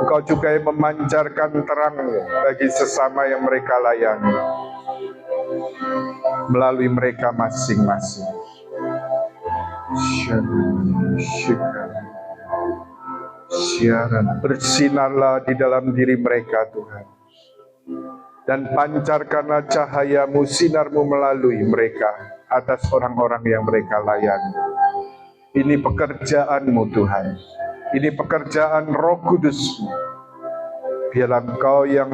Engkau juga yang memancarkan terang-Mu bagi sesama yang mereka layani melalui mereka masing-masing. Bersinarlah di dalam diri mereka, Tuhan, dan pancarkanlah cahaya-Mu, sinar-Mu melalui mereka atas orang-orang yang mereka layani. Ini pekerjaan-Mu, Tuhan. Ini pekerjaan Roh Kudus-Mu. Biarlah Engkau yang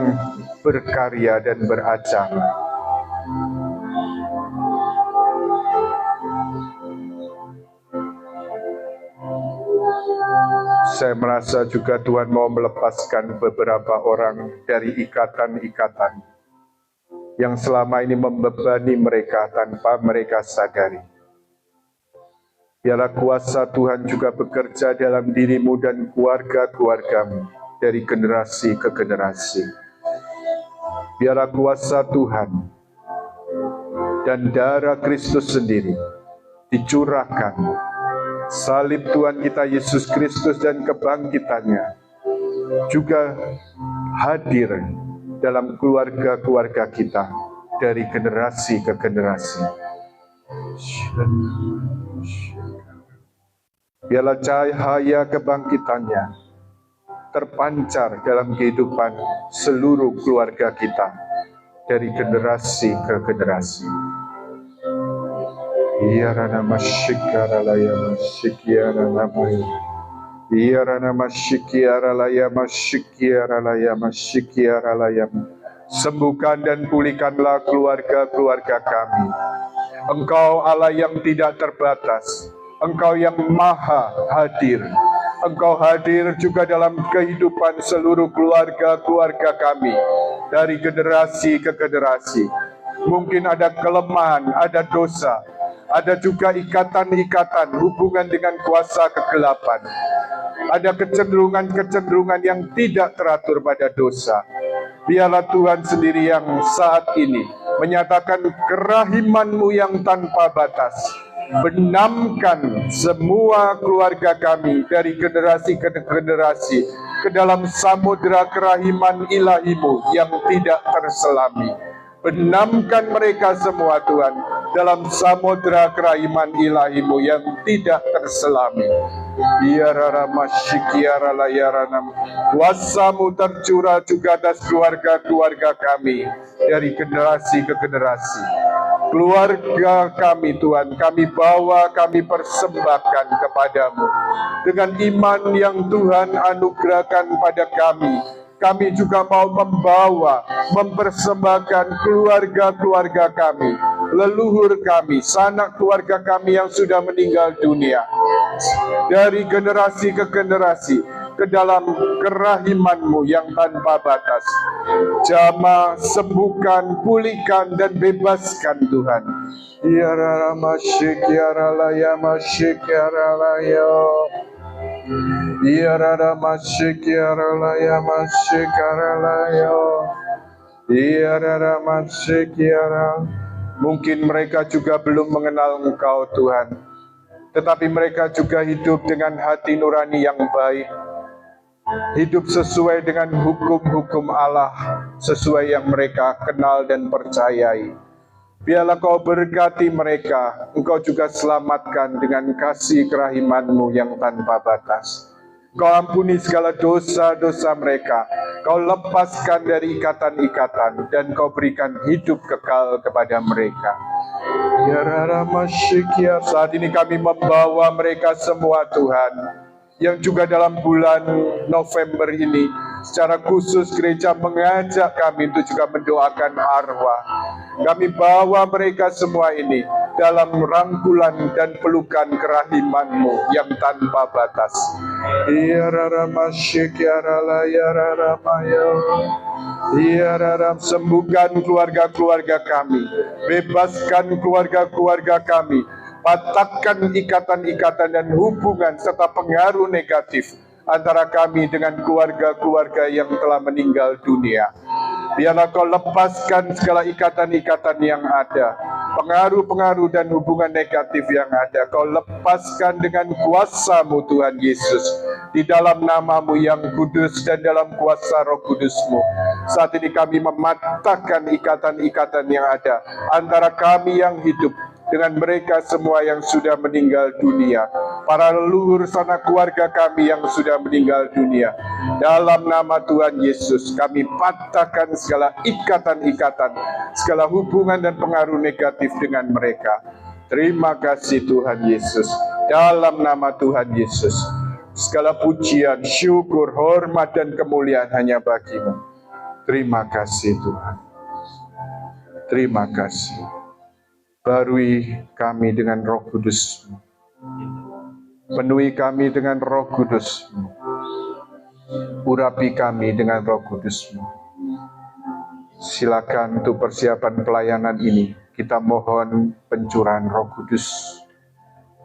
berkarya dan beracara. Saya merasa juga Tuhan mau melepaskan beberapa orang dari ikatan-ikatan yang selama ini membebani mereka tanpa mereka sadari. Biarlah kuasa Tuhan juga bekerja dalam dirimu dan keluarga-keluargamu dari generasi ke generasi. Biarlah kuasa Tuhan dan darah Kristus sendiri dicurahkan, salib Tuhan kita Yesus Kristus dan kebangkitannya juga hadir dalam keluarga-keluarga kita dari generasi ke generasi. Biarlah cahaya kebangkitannya terpancar dalam kehidupan seluruh keluarga kita dari generasi ke generasi. Ya Rana Masyikara Laya Masyikiara Namaya. Ya Rana Masyikiara Laya Masyikiara Laya Masyikiara Laya. Sembuhkan dan pulihkanlah keluarga-keluarga kami. Engkau Allah yang tidak terbatas. Engkau yang maha hadir. Engkau hadir juga dalam kehidupan seluruh keluarga-keluarga kami dari generasi ke generasi. Mungkin ada kelemahan, ada dosa, ada juga ikatan-ikatan hubungan dengan kuasa kegelapan. Ada kecenderungan-kecenderungan yang tidak teratur pada dosa. Biarlah Tuhan sendiri yang saat ini menyatakan kerahiman-Mu yang tanpa batas. Benamkan semua keluarga kami dari generasi ke generasi ke dalam samudera kerahiman ilahi-Mu yang tidak terselami. Benamkan mereka semua Tuhan dalam samudera kerahiman ilahi-Mu yang tidak terselami. Biarlah masyikiara layaranam kuasa-Mu tercurah juga atas keluarga-keluarga kami dari generasi ke generasi. Keluarga kami Tuhan, kami bawa, kami persembahkan kepadamu. Dengan iman yang Tuhan anugerahkan pada kami, kami juga mau membawa, mempersembahkan keluarga-keluarga kami, leluhur kami, sanak keluarga kami yang sudah meninggal dunia, dari generasi ke generasi, ke dalam kerahiman-Mu yang tanpa batas. Jamah, sembuhkan, pulihkan, dan bebaskan Tuhan. Ya Ramasyik, Ya Ralaya, Masyik, Ya Ralaya. Ya Ramasyik, Ya Ralaya, Masyik, Ya Ralaya. Ya Ramasyik, Ya Ralaya. Mungkin mereka juga belum mengenal Engkau Tuhan, tetapi mereka juga hidup dengan hati nurani yang baik, hidup sesuai dengan hukum-hukum Allah, sesuai yang mereka kenal dan percayai. Biarlah Kau berkati mereka, Engkau juga selamatkan dengan kasih kerahiman-Mu yang tanpa batas. Kau ampuni segala dosa-dosa mereka, Kau lepaskan dari ikatan-ikatan, dan Kau berikan hidup kekal kepada mereka. Ya Ramasyik, saat ini kami membawa mereka semua Tuhan, yang juga dalam bulan November ini secara khusus gereja mengajak kami untuk juga mendoakan arwah. Kami bawa mereka semua ini dalam rangkulan dan pelukan kerahiman-Mu yang tanpa batas. Ya Ramasyik, Ya Ralaya, Ramaya. Ya Ram, sembuhkan keluarga-keluarga kami, bebaskan keluarga-keluarga kami, patahkan ikatan-ikatan dan hubungan serta pengaruh negatif antara kami dengan keluarga-keluarga yang telah meninggal dunia. Biarlah Kau lepaskan segala ikatan-ikatan yang ada, pengaruh-pengaruh dan hubungan negatif yang ada. Kau lepaskan dengan kuasa-Mu Tuhan Yesus, di dalam nama-Mu yang kudus dan dalam kuasa Roh Kudus-Mu. Saat ini kami mematahkan ikatan-ikatan yang ada antara kami yang hidup dengan mereka semua yang sudah meninggal dunia, para leluhur sanak keluarga kami yang sudah meninggal dunia. Dalam nama Tuhan Yesus, kami patahkan segala ikatan-ikatan, segala hubungan dan pengaruh negatif dengan mereka. Terima kasih Tuhan Yesus. Dalam nama Tuhan Yesus, segala pujian, syukur, hormat, dan kemuliaan hanya bagi-Mu. Terima kasih Tuhan. Terima kasih. Barui kami dengan Roh Kudus-Mu. Penuhi kami dengan Roh Kudus-Mu. Urapi kami dengan Roh Kudus-Mu. Silakan untuk persiapan pelayanan ini, kita mohon pencurahan Roh Kudus.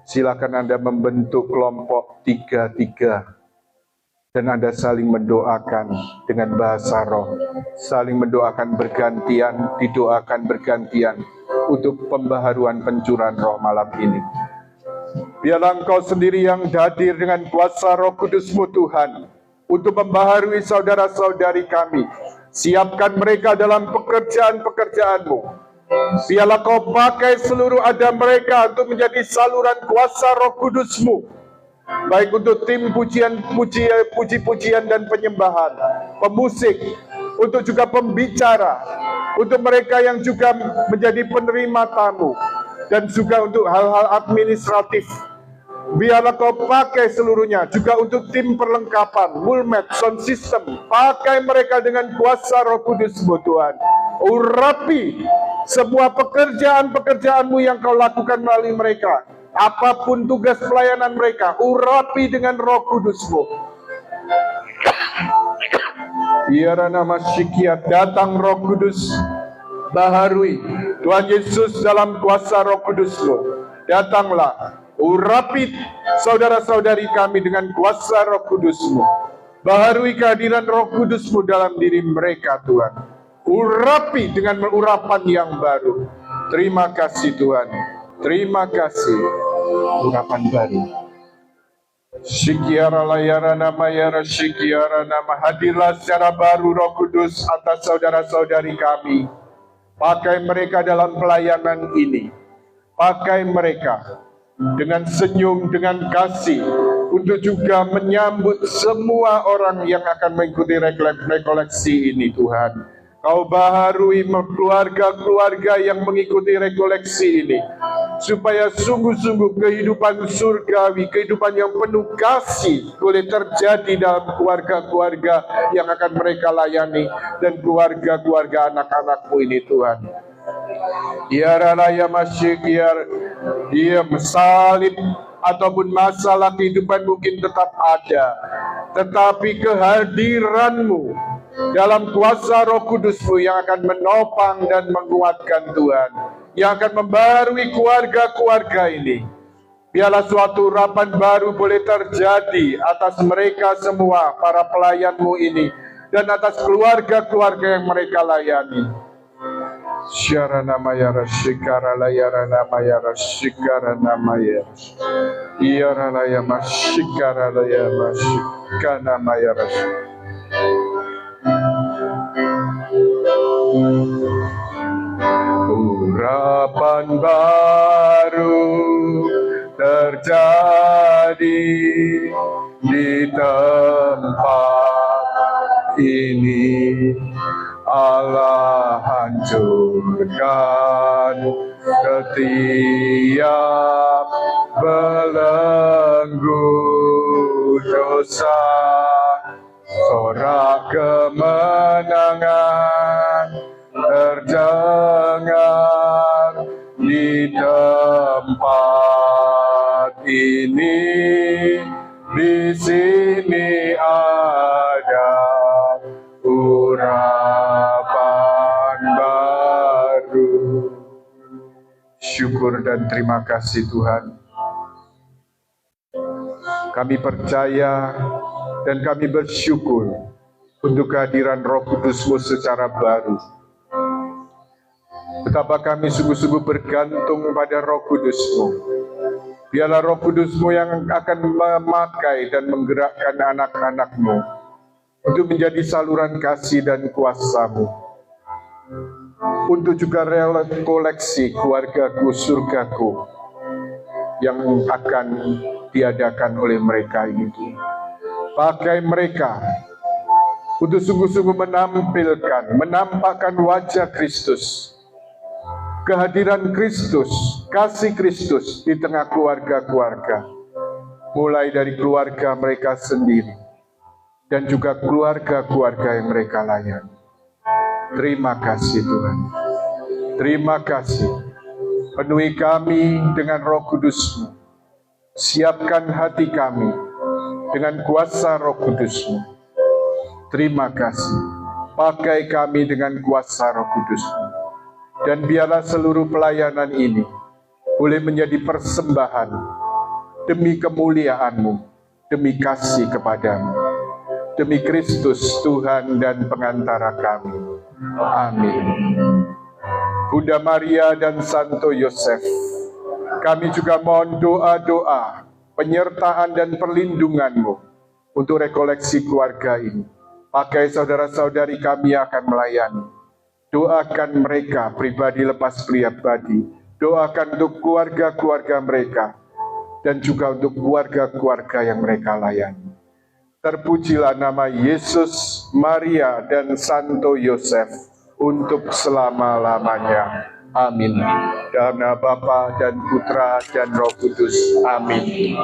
Silakan Anda membentuk kelompok 3-3. Dan Anda saling mendoakan dengan bahasa roh. Saling mendoakan bergantian, didoakan bergantian untuk pembaharuan pencurahan roh malam ini. Biarlah Engkau sendiri yang hadir dengan kuasa Roh Kudus-Mu Tuhan, untuk membaharui saudara-saudari kami. Siapkan mereka dalam pekerjaan-pekerjaan-Mu. Biarlah Kau pakai seluruh ada mereka untuk menjadi saluran kuasa Roh Kudus-Mu. Baik untuk tim puji-pujian dan penyembahan, pemusik, untuk juga pembicara, untuk mereka yang juga menjadi penerima tamu, dan juga untuk hal-hal administratif. Biarlah Kau pakai seluruhnya, juga untuk tim perlengkapan, mulmet, sound system. Pakai mereka dengan kuasa Roh Kudus-Mu Tuhan. Urapi semua pekerjaan-pekerjaan-Mu yang Kau lakukan melalui mereka. Apapun tugas pelayanan mereka, urapi dengan Roh Kudus-Mu. Biar nama syikiat datang Roh Kudus, baharui Tuhan Yesus dalam kuasa Roh Kudus-Mu. Datanglah, urapi saudara-saudari kami dengan kuasa Roh Kudus-Mu. Baharui kehadiran Roh Kudus-Mu dalam diri mereka Tuhan. Urapi dengan urapan yang baru. Terima kasih Tuhan. Terima kasih. Urapan baru. Syikiara layara nama yara syikiara nama. Hadirlah secara baru Roh Kudus atas saudara-saudari kami. Pakai mereka dalam pelayanan ini. Pakai mereka dengan senyum, dengan kasih, untuk juga menyambut semua orang yang akan mengikuti rekoleksi ini Tuhan. Kau baharui keluarga-keluarga yang mengikuti rekoleksi ini. supaya sungguh-sungguh kehidupan surgawi, kehidupan yang penuh kasih boleh terjadi dalam keluarga-keluarga yang akan mereka layani dan keluarga-keluarga anak-anakmu ini Tuhan. Ya ralaya masyik, ya salib ataupun masalah kehidupan mungkin tetap ada, tetapi kehadiranmu dalam kuasa Roh Kudus-Mu yang akan menopang dan menguatkan Tuhan, yang akan membarui keluarga-keluarga ini. Biarlah suatu urapan baru boleh terjadi atas mereka semua, para pelayan-Mu ini, dan atas keluarga-keluarga yang mereka layani. Syarana mayara shikara layarana mayara shikara namaya iyara laya mashikara laya mashikana mayara. Urapan baru terjadi di tempat ini. Allah hancurkan setiap belenggu dosa, sorak kemenangan terdengar di tempat ini. Di sini ada urapan baru. Syukur dan terima kasih Tuhan. Kami percaya dan kami bersyukur untuk kehadiran Roh Kudus-Mu secara baru. Betapa kami sungguh-sungguh bergantung pada Roh Kudus-Mu. Biarlah Roh Kudus-Mu yang akan memakai dan menggerakkan anak-anak-Mu untuk menjadi saluran kasih dan kuasa-Mu, untuk juga koleksi keluargaku, surgaku yang akan diadakan oleh mereka itu. Pakai mereka untuk sungguh-sungguh menampakkan wajah Kristus, kehadiran Kristus, kasih Kristus di tengah keluarga-keluarga, mulai dari keluarga mereka sendiri dan juga keluarga-keluarga yang mereka layani. Terima kasih Tuhan. Terima kasih. Penuhi kami dengan Roh Kudus-Mu. Siapkan hati kami dengan kuasa Roh Kudus-Mu. Terima kasih. Pakai kami dengan kuasa Roh Kudus-Mu. Dan biarlah seluruh pelayanan ini boleh menjadi persembahan demi kemuliaan-Mu, demi kasih kepadamu, demi Kristus Tuhan dan pengantara kami. Amin. Bunda Maria dan Santo Yosef, kami juga mohon doa-doa, penyertaan dan perlindungan-Mu untuk rekoleksi keluarga ini. Pakai saudara-saudari kami yang akan melayani. Doakan mereka pribadi lepas pribadi. Doakan untuk keluarga-keluarga mereka dan juga untuk keluarga-keluarga yang mereka layani. Terpujilah nama Yesus, Maria, dan Santo Yosef untuk selama-lamanya. Amin. Dalam nama Bapa dan Putra dan Roh Kudus. Amin.